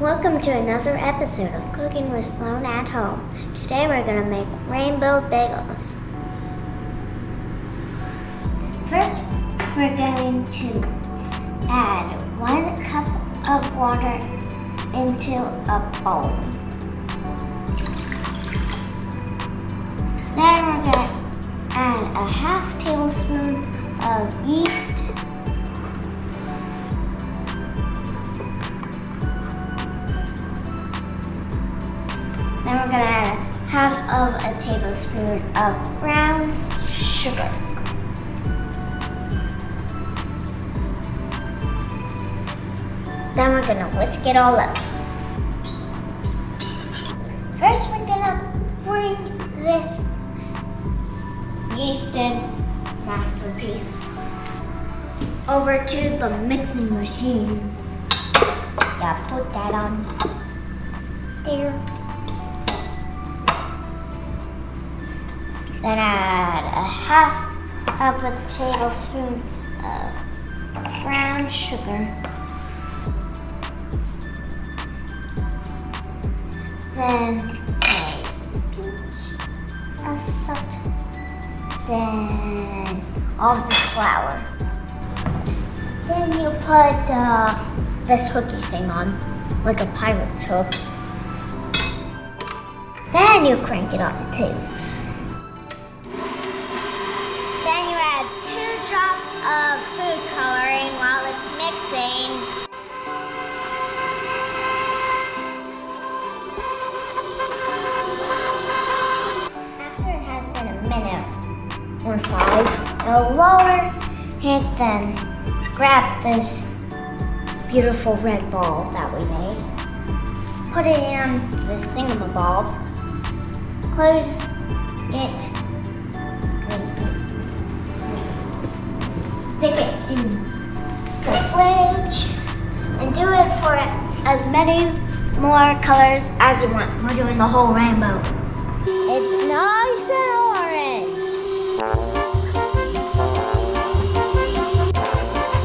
Welcome to another episode of Cooking with Sloane at Home. Today we're going to make rainbow bagels. First, we're going to add 1 cup of water into a bowl. Then we're going to add a half tablespoon of yeast. Then we're going to add half of a tablespoon of brown sugar. Then we're going to whisk it all up. First, we're going to bring this yeasted masterpiece over to the mixing machine. Yeah, put that on there. Then add a half of a tablespoon of brown sugar. Then a pinch of salt. Then all the flour. Then you put this hooky thing on, like a pirate's hook. Then you crank it on the table. Then you add 2 drops of food coloring while it's mixing. After it has been a minute or 5, you'll lower it, then grab this beautiful red ball that we made. Put it in this thingamabob. Close it. Stick it in the fridge and do it for as many more colors as you want. We're doing the whole rainbow. It's nice and orange.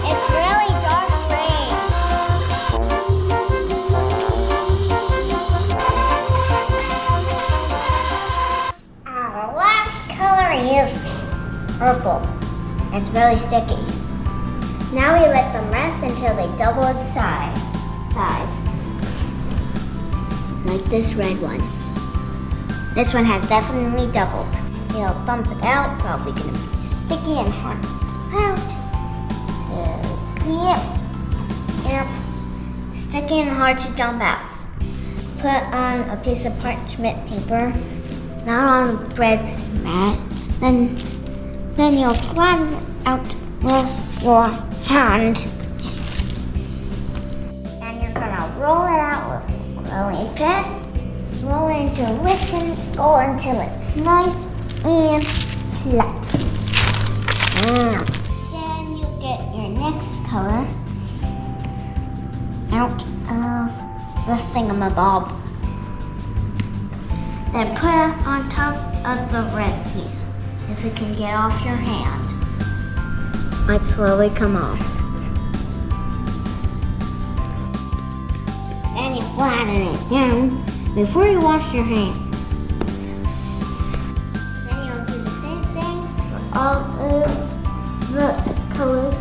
It's really dark green. Our last color is purple. It's really sticky. Now we let them rest until they double in size. Like this red one. This one has definitely doubled. You'll thump it out, probably gonna be sticky and hard to out. So, yep. Sticky and hard to dump out. Put on a piece of parchment paper, not on the bread mat. Then you'll flatten it out with your hand. And you're gonna roll it out with a rolling pin. Roll it into a lift and go until it's nice and flat. Then you get your next color out of the thingamabob. Then put it on top of the red piece. If it can get off your hand, it might slowly come off. And you flatten it down before you wash your hands. Then you'll do the same thing for all of the colors.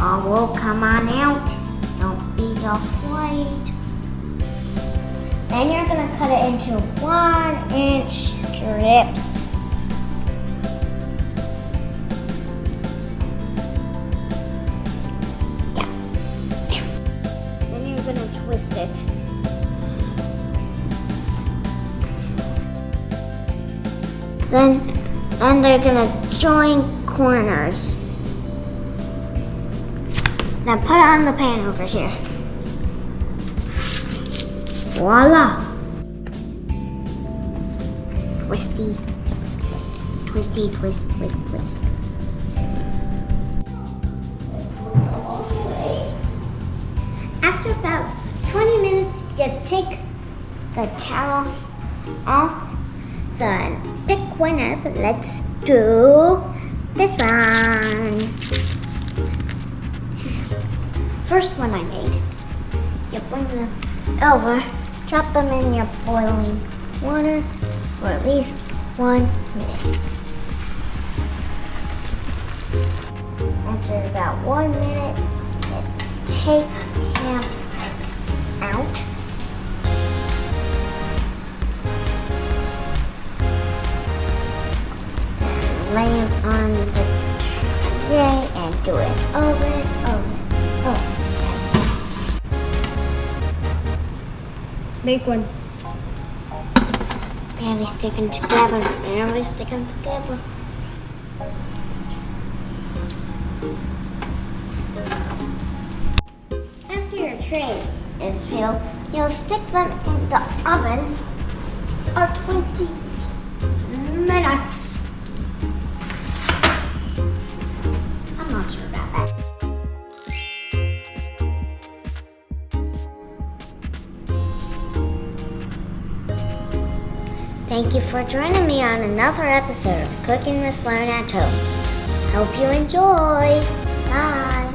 All will come on out. Don't be afraid. Then you're going to cut it into 1-inch strips. Twist it. Then they're gonna join corners. Now put it on the pan over here. Voila! Twisty, twisty, twist, twist, twist. After about 20 minutes, you take the towel off, then pick one up. Let's do this one. First one I made. You bring them over, drop them in your boiling water for at least 1 minute. After about 1 minute, take him out. And lay him on the tray and do it over and over and over. Make one. Barely sticking together, barely sticking together. After your tray is filled, you'll stick them in the oven for 20 minutes. I'm not sure about that. Thank you for joining me on another episode of Cooking with Sloane at Home. Hope you enjoy. Bye.